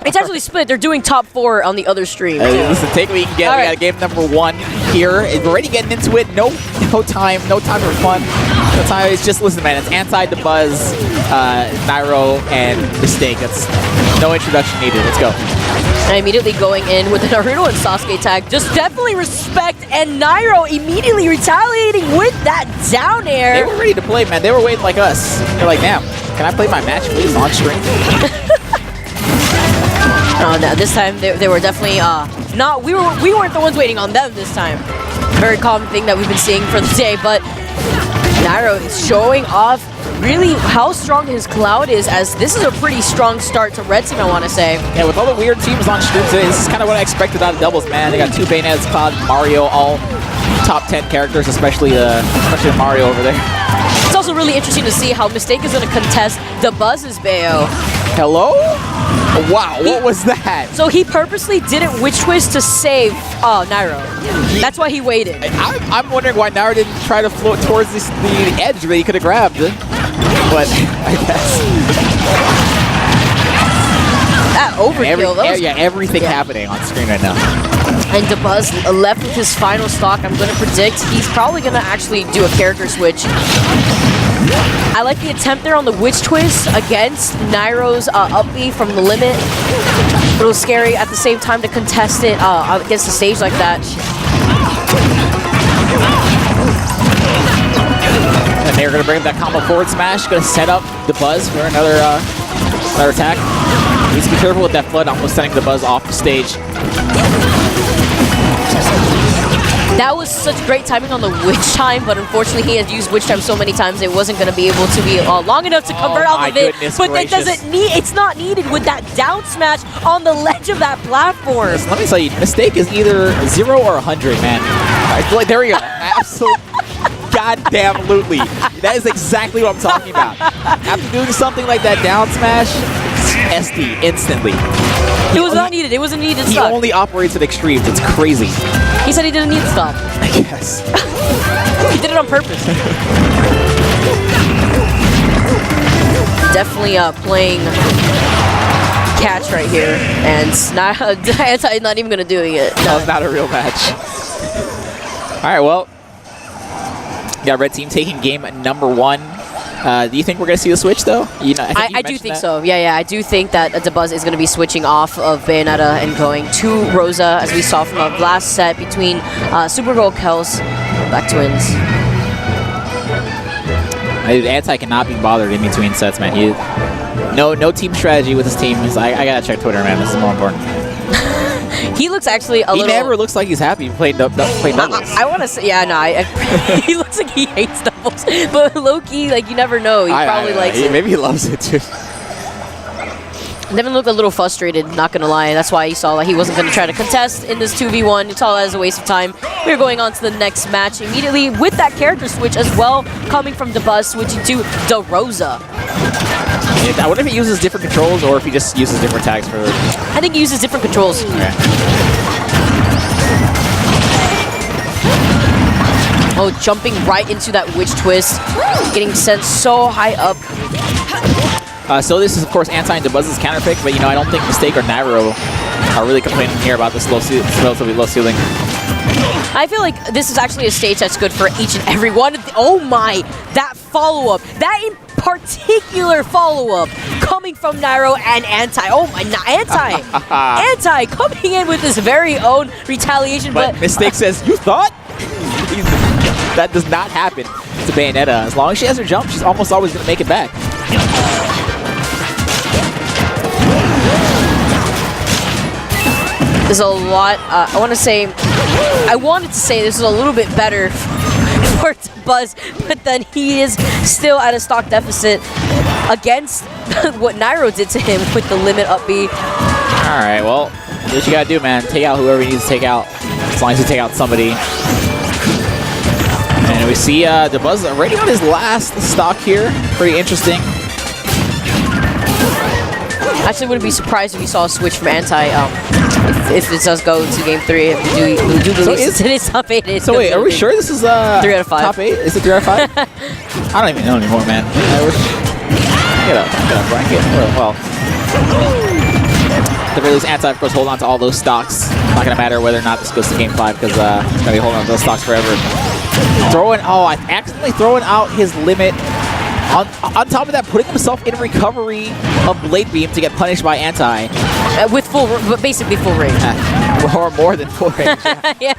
It's actually split. They're doing top 4 on the other stream. Listen, take what you can get. All we right. got game number 1 here. We're already getting into it. No time for fun. No time. It's just, listen, man, it's anti-Dabuz, Nairo, and Mistake. That's no introduction needed. Let's go. And immediately going in with the Naruto and Sasuke tag. Just definitely respect, and Nairo immediately retaliating with that down air. They were ready to play, man. They were waiting like us. They're like, damn, can I play my match, please, on stream? Oh, no, this time they were definitely not. We weren't the ones waiting on them this time. Very common thing that we've been seeing for the day, but Nairo is showing off really how strong his cloud is, as this is a pretty strong start to Red Team, I want to say. Yeah, with all the weird teams on stream today, this is kind of what I expected out of doubles, man. They got 2 Bayonets, Cloud, Mario, all top 10 characters, especially Mario over there. It's also really interesting to see how Mistake is going to contest Dabuz's Bayo. Hello? Wow, what was that? So he purposely didn't witch twist to save Nairo. That's why he waited. I'm wondering why Nairo didn't try to float towards the edge that he could have grabbed. But I guess. That overkill. Everything happening on screen right now. And Dabuz left with his final stock. I'm going to predict he's probably going to actually do a character switch. I like the attempt there on the witch twist against Nairo's up B from the limit. A little scary at the same time to contest it against the stage like that. And they're going to bring that combo forward smash. Going to set up Dabuz for another attack. Needs to be careful with that flood, almost sending Dabuz off the stage. That was such great timing on the witch time, but unfortunately he had used witch time so many times it wasn't going to be able to be long enough to convert off of it. But that doesn't it's not needed with that down smash on the ledge of that platform. Listen, let me tell you, Mistake is either 0 or 100, man. Like, there we go. Absolutely. Goddamn lootly. That is exactly what I'm talking about. After doing something like that down smash, SD instantly. It was not needed. It wasn't needed. He only operates at extremes. It's crazy. He said he didn't need to stop. I guess. He did it on purpose. Definitely playing catch right here, and not even gonna do it. That was not a real match. All right, well, got Red Team taking game number 1. Do you think we're going to see the switch, though? I do think so. Yeah, I do think that Dabuz is going to be switching off of Bayonetta and going to Rosa, as we saw from the last set between Supergirl Kels, Black Twins. Anti cannot be bothered in between sets, man. No team strategy with his team. He's like, I got to check Twitter, man. This is more important. He looks actually a little... He never looks like he's happy playing doubles. I want to say... Yeah, no, he looks like he hates doubles. But low-key, like, you never know. He probably likes it. Maybe he loves it, too. Devin looked a little frustrated, not going to lie. That's why you saw that he wasn't going to try to contest in this 2v1. You saw that as a waste of time. We're going on to the next match immediately with that character switch as well, coming from Dabuz, switching to DeRosa. I wonder if he uses different controls or if he just uses different tags for... I think he uses different controls. Okay. Oh, jumping right into that witch twist. Getting sent so high up. So this is, of course, Anti and Dabuz's counter pick, but, I don't think Mistake or Nairo are really complaining here about this relatively low ceiling. I feel like this is actually a stage that's good for each and every one. Oh my, that follow-up. That in particular follow-up coming from Nairo and Anti. Oh my, Anti! Anti coming in with his very own retaliation. But Mistake says, you thought? That does not happen to Bayonetta. As long as she has her jump, she's almost always going to make it back. There's a lot, I wanted to say this is a little bit better for Buzz, but then he is still at a stock deficit against what Nairo did to him with the limit up B. Alright, well, do what you gotta do, man. Take out whoever you need to take out, as long as you take out somebody. And we see Dabuz already on his last stock here. Pretty interesting. Actually, wouldn't be surprised if you saw a switch from Anti if this does go to game 3. If we do release today's top 8. So wait, are we sure this is 3 out of 5? Top 8? Is it 3 out of 5? I don't even know anymore, man. Get up, bracket. Well, the very least, Anti, of course, hold on to all those stocks. Not going to matter whether or not this goes to game 5 because he's going to be holding on to those stocks forever. I accidentally throwing out his limit. On top of that, putting himself in recovery of Blade Beam to get punished by Anti. With basically full range. Or more than full range. Yeah.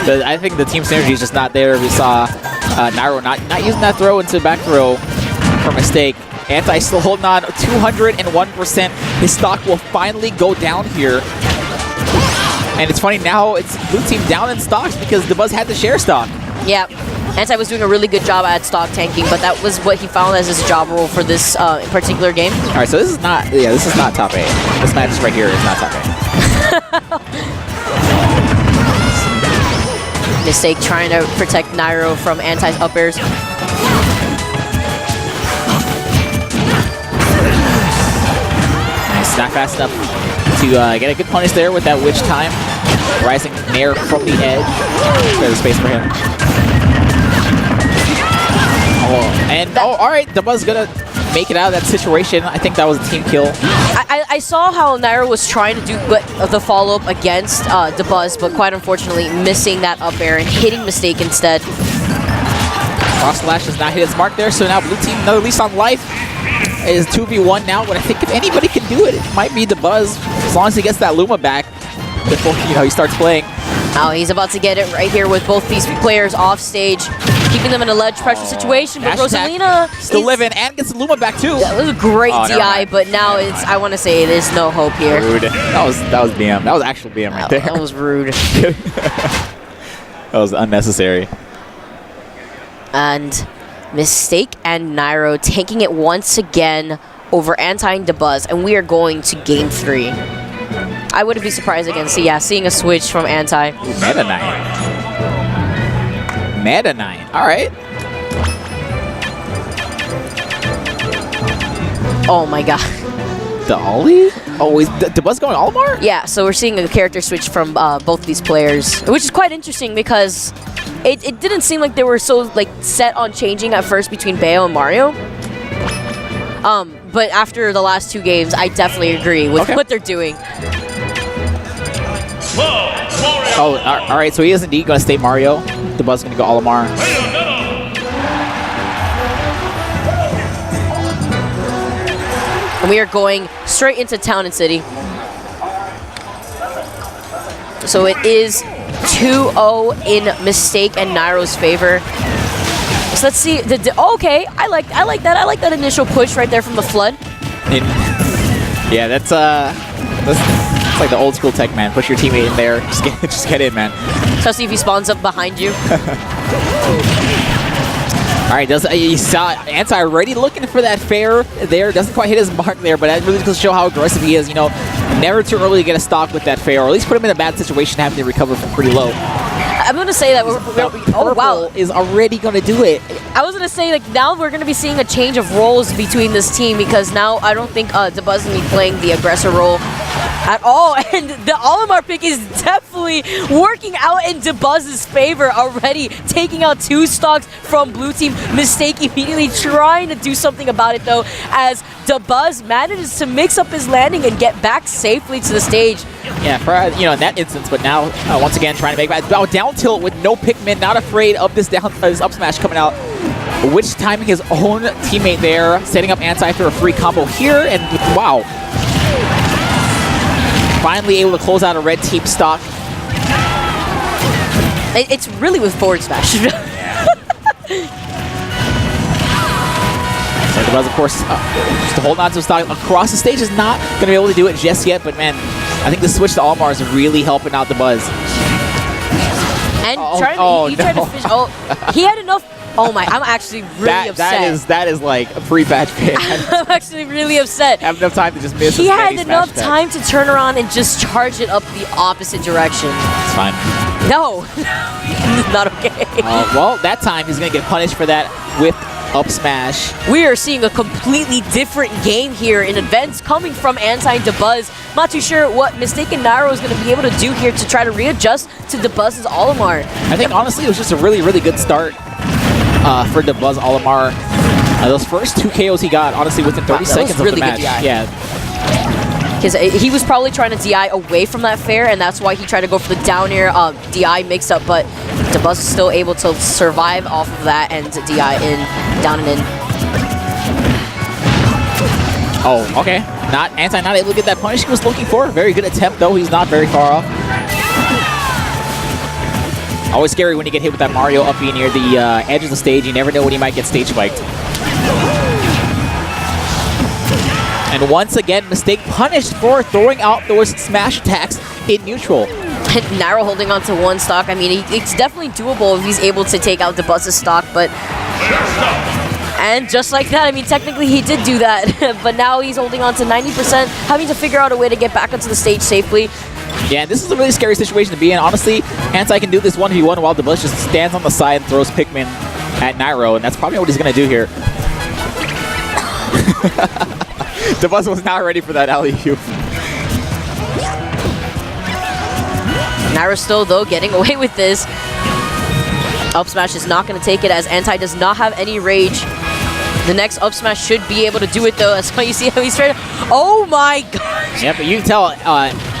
I think the team synergy is just not there. We saw Nairo not using that throw into back throw for mistake. Anti still holding on 201%. His stock will finally go down here. And it's funny, now it's blue team down in stocks because Dabuz had to share stock. Yeah. Anti was doing a really good job at stock tanking, but that was what he found as his job role for this particular game. All right, so this is not top 8. This match right here is not top 8. Mistake trying to protect Nairo from Anti's up airs. Nice, not fast enough to get a good punish there with that witch time. Rising Nair from the edge. There's space for him. All right, Dabuz gonna make it out of that situation. I think that was a team kill. I saw how Nairo was trying to do the follow-up against Dabuz, but quite unfortunately missing that up air and hitting Mistake instead. Cross slash does not hit its mark there, so now blue team, another least on life, is 2v1 now. But I think if anybody can do it, it might be Dabuz, as long as he gets that Luma back before he starts playing. Oh, he's about to get it right here with both these players off stage, keeping them in a ledge pressure situation. But Rosalina still living and gets Luma back too. That was a great DI, but now I want to say there's no hope here. Rude. That was BM. That was actual BM right there. That was rude. That was unnecessary. And Mistake and Nairo taking it once again over Anti and Dabuz, and we are going to game 3. I wouldn't be surprised again. So yeah, seeing a switch from Anti. Meta Knight. Meta Knight. All right. Oh my god. The Ollie? Oh, is Dabuz going Olimar? Yeah, so we're seeing a character switch from both these players, which is quite interesting because it didn't seem like they were so set on changing at first between Bayo and Mario. But after the last 2 games, I definitely agree with what they're doing. Oh, all right. So he is indeed going to stay Mario. Dabuz is going to go Olimar. And we are going straight into Town and City. So it is 2-0 in Mistake and Nairo's favor. So let's see. Okay, I like that. I like that initial push right there from the Flood. Yeah, that's like the old school tech, man. Push your teammate in there. Just get in, man. Especially if he spawns up behind you. All right, you saw Anti already looking for that fair there. Doesn't quite hit his mark there, but that really does show how aggressive he is. Never too early to get a stock with that fair, or at least put him in a bad situation, having to recover from pretty low. I'm going to say that oh wow, is already going to do it. I was going to say now we're going to be seeing a change of roles between this team because now I don't think Dabuz is going to be playing the aggressor role at all, and the Olimar pick is definitely working out in Dabuz's favor already, taking out 2 stocks from blue team. Mistake immediately trying to do something about it though, as Dabuz manages to mix up his landing and get back safely to the stage. Yeah, for in that instance, but now once again trying to make back down tilt with no Pikmin, not afraid of this this up smash coming out. Which timing his own teammate there, setting up Anti for a free combo here, and wow. Finally able to close out a red team stock. It's really with forward smash. So Dabuz, of course, just to hold on to stock across the stage is not going to be able to do it just yet, but man, I think the switch to Olimar is really helping out Dabuz. And he tried to fish. Oh, he had enough. Oh my, I'm actually really upset. That is like a pre-patch pick. I'm actually really upset. Have enough time to just miss. He had enough time to turn around and just charge it up the opposite direction. It's fine. No, not okay. Well, that time he's going to get punished for that with up smash. We are seeing a completely different game here in events coming from Anti and Dabuz. Not too sure what Mistake and Nairo is going to be able to do here to try to readjust to Dabuz's Olimar. I think honestly it was just a really, really good start for Dabuz Olimar. Those first 2 KOs he got, honestly, within 30 seconds really of the match. Yeah. Because he was probably trying to DI away from that fair, and that's why he tried to go for the down air DI mix-up, but Dabuz is still able to survive off of that and DI in, down and in. Oh, okay. Anti not able to get that punish he was looking for. Very good attempt, though. He's not very far off. Always scary when you get hit with that Mario up being near the edge of the stage. You never know when you might get stage spiked. And once again, Mistake punished for throwing out those smash attacks in neutral. Nairo holding on to 1 stock. I mean, it's definitely doable if he's able to take out Dabuz's stock, but... And just like that, I mean, technically he did do that, but now he's holding on to 90%, having to figure out a way to get back onto the stage safely. Yeah, this is a really scary situation to be in. Honestly, Anti can do this 1v1 while Dabuz just stands on the side and throws Pikmin at Nairo, and that's probably what he's going to do here. Dabuz was not ready for that alley-oop. Nairo still, though, getting away with this. Up smash is not going to take it as Anti does not have any rage. The next up smash should be able to do it, though. That's why you see how he's trying to... Oh, my gosh. Yeah, but you can tell,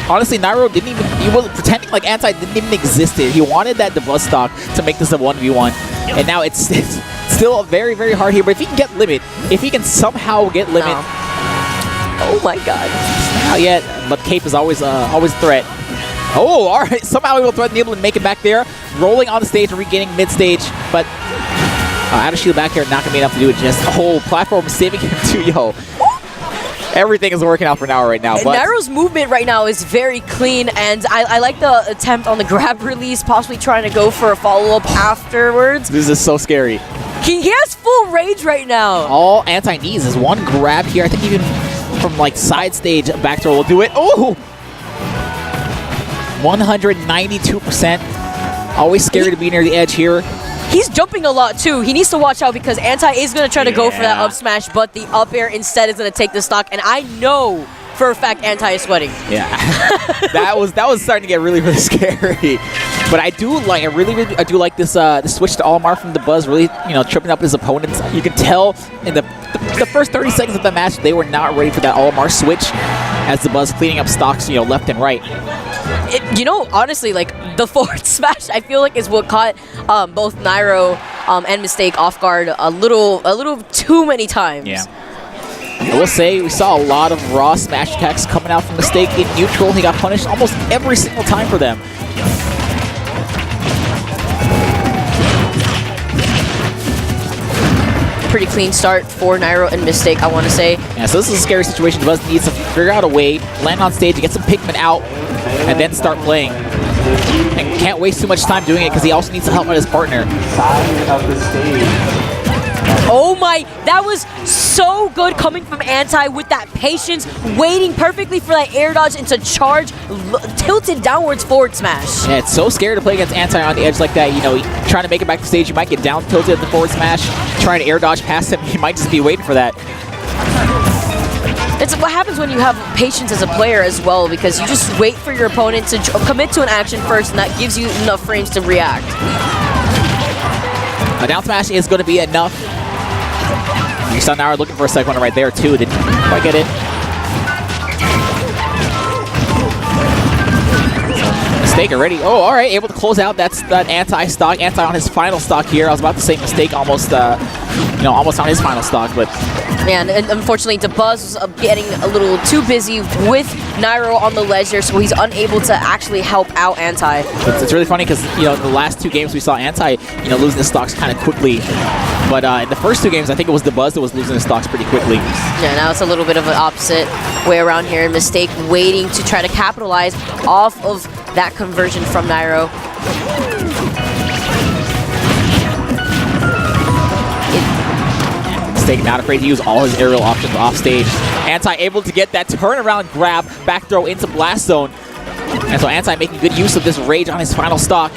honestly, Nairo didn't even... He was pretending like Anti didn't even exist. He wanted that Dabuz stock to make this a 1v1. And now it's still very, very hard here. But if he can get limit, if he can somehow get limit... No. Oh, my God. Not yet, but Cape is always a threat. Oh, all right. Somehow he will threaten able to make it back there. Rolling on the stage and regaining mid-stage. But out of shield back here, not going to be enough to do it. Just the whole platform saving him too. Yo, everything is working out for Nairo right now. But Nairo's movement right now is very clean, and I like the attempt on the grab release, possibly trying to go for a follow-up afterwards. This is so scary. He has full rage right now. All Anti needs is 1 grab here. I think even from like side stage, back throw will do it. Oh! 192%. Always scary to be near the edge here. He's jumping a lot too. He needs to watch out because Anti is going to try to go for that up smash, but the up air instead is going to take the stock. And I know for a fact Anti is sweating. Yeah, that was starting to get really, really scary. But I do like, I do like this switch to Olimar from Dabuz, really, tripping up his opponents. You can tell in the first 30 seconds of the match they were not ready for that Olimar switch, as Dabuz cleaning up stocks, left and right. Honestly, like the forward smash, I feel like is what caught both Nairo and Mistake off guard a little too many times. Yeah. I will say we saw a lot of raw smash attacks coming out from Mistake in neutral. He got punished almost every single time for them. Pretty clean start for Nairo and Mistake, I want to say. Yeah, so this is a scary situation. Dabuz needs to figure out a way, land on stage, get some Pikmin out, and then start playing. And can't waste too much time doing it because he also needs to help out his partner. Oh my, that was so good coming from Anti with that patience, waiting perfectly for that air dodge into charge, tilted downwards forward smash. Yeah, it's so scary to play against Anti on the edge like that. Trying to make it back to stage, you might get down tilted at the forward smash. Trying to air dodge past him, you might just be waiting for that. It's what happens when you have patience as a player as well, because you just wait for your opponent to commit to an action first, and that gives you enough frames to react. A down smash is going to be enough. You saw Nairo looking for a second one right there too. Didn't quite get it. Mistake already. Oh, all right, able to close out. That's that Anti stock. Anti on his final stock here. I was about to say Mistake almost, almost on his final stock, but. Yeah, and unfortunately, Dabuz was getting a little too busy with Nairo on the ledge there, so he's unable to actually help out Anti. It's really funny because, in the last 2 games we saw Anti, losing his stocks kind of quickly. But in the first 2 games, I think it was Dabuz that was losing his stocks pretty quickly. Yeah, now it's a little bit of an opposite way around here. Mistake waiting to try to capitalize off of that conversion from Nairo. Mistake not afraid to use all his aerial options off stage. Anti able to get that turnaround grab, back throw into Blast Zone. And so Anti making good use of this rage on his final stock.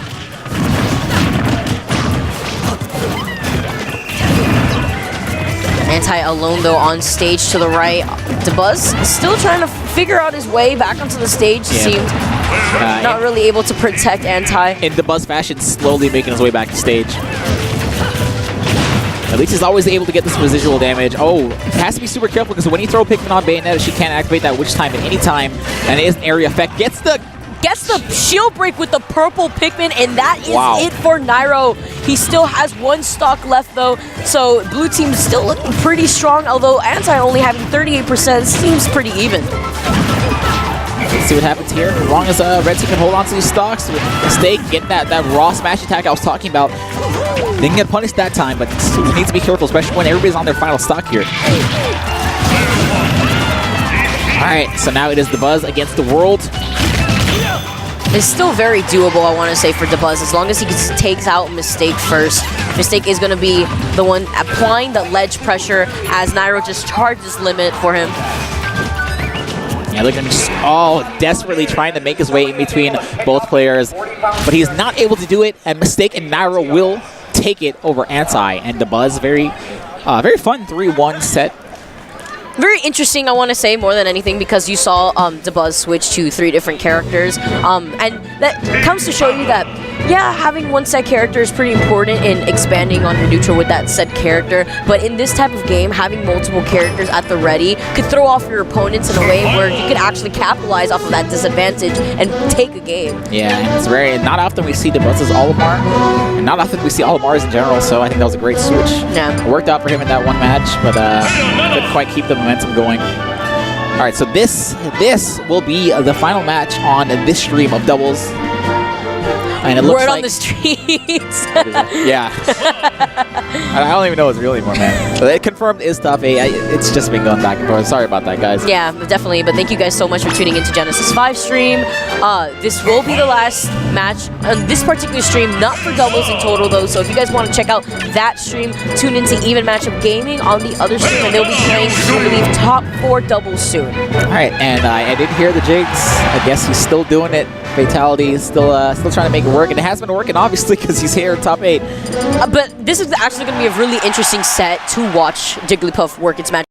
Anti alone though on stage to the right. Dabuz still trying to figure out his way back onto the stage. Yeah. Seemed not really able to protect Anti. In Dabuz fashion, slowly making his way back to stage. At least he's always able to get this residual damage. Oh, has to be super careful because when you throw Pikmin on Bayonetta, she can't activate that Witch Time at any time, and it is an area effect. Gets the shield break with the purple Pikmin, and that is Wow. it for Nairo. He still has 1 stock left, though, so blue team's still looking pretty strong, although Anti only having 38% seems pretty even. Let's see what happens here. As long as red team can hold on to these stocks with Mistake, get that raw smash attack I was talking about. Didn't get punished that time, but he needs to be careful, especially when everybody's on their final stock here. Alright, so now it is Dabuz against the world. It's still very doable, I want to say, for Dabuz, as long as he takes out Mistake first. Mistake is going to be the one applying the ledge pressure as Nairo just charges limit for him. Yeah, look at him just all desperately trying to make his way in between both players, but he's not able to do it, and Mistake and Nairo will take it over Anti and Dabuz. Very fun 3-1 set. Very interesting, I want to say, more than anything, because you saw Dabuz switch to 3 different characters, and that comes to show you that, yeah, having one set character is pretty important in expanding on your neutral with that set character, but in this type of game, having multiple characters at the ready could throw off your opponents in a way where you could actually capitalize off of that disadvantage and take a game. Yeah, and it's not often we see Dabuz's Olimar, and not often we see Olimars in general, so I think that was a great switch. Yeah. It worked out for him in that one match, but couldn't quite keep the momentum going. All right, so this will be the final match on this stream of doubles. And it looks Word like on the streets. yeah. I don't even know his real anymore, man. So it confirmed is top 8. It's just been going back and forth. Sorry about that, guys. Yeah, definitely. But thank you guys so much for tuning into Genesis 5 stream. This will be the last match on this particular stream, not for doubles in total, though. So if you guys want to check out that stream, tune into Even Matchup Gaming on the other stream, and they'll be playing, I believe, top 4 doubles soon. All right, and I did hear the jigs. I guess he's still doing it. Fatality is still trying to make it work, and it has been working, obviously, because he's here in top 8. But this is actually going to be a really interesting set to watch Jigglypuff work its magic.